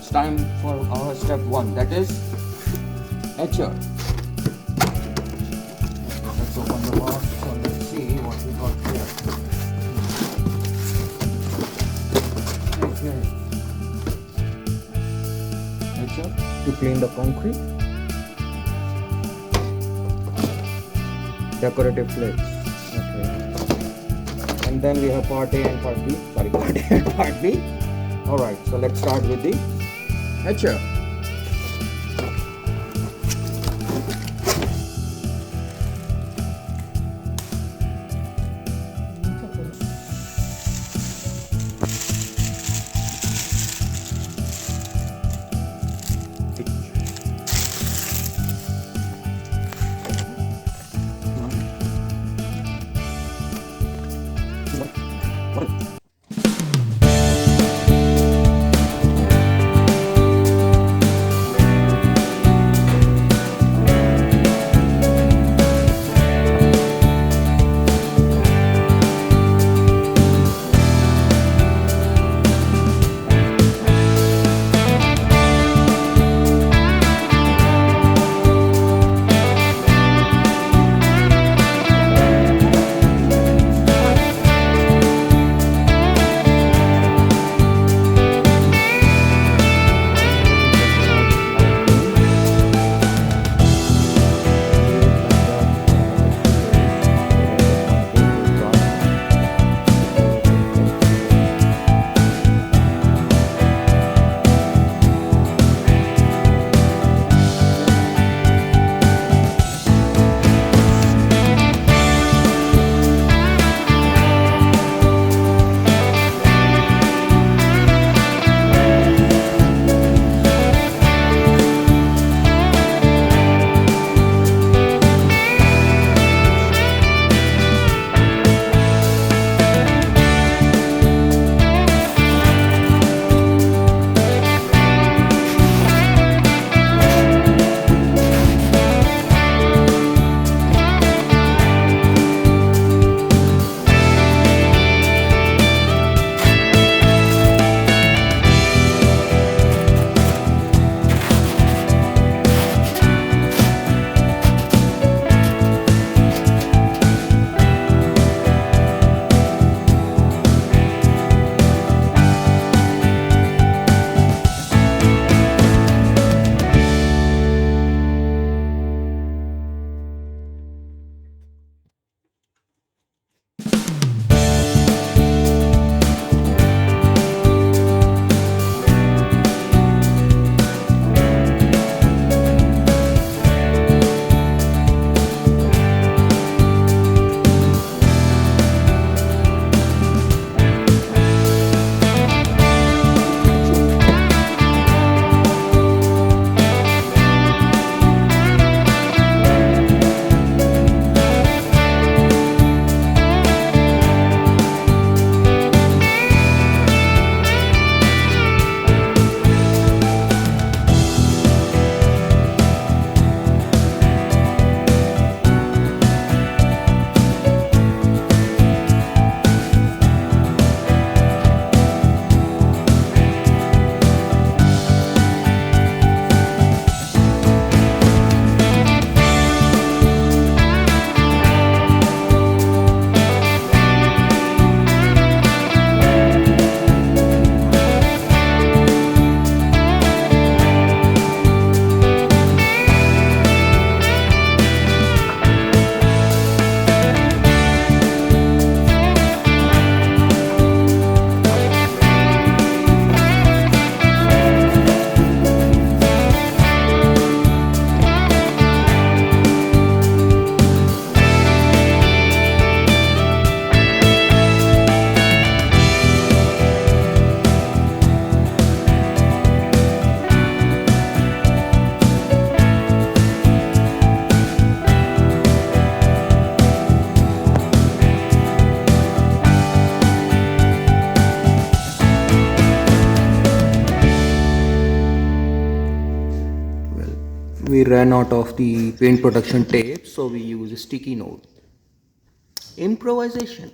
it's time for our step 1, that is etcher. Let's open the box and let's see what we got here. Okay. Etcher to clean the concrete. Decorative flakes. Okay. And then we have part A and part B. Sorry, part A and part B. Alright, so let's start with the etcher. we ran out of the paint protection tape, so we use a sticky note. Improvisation.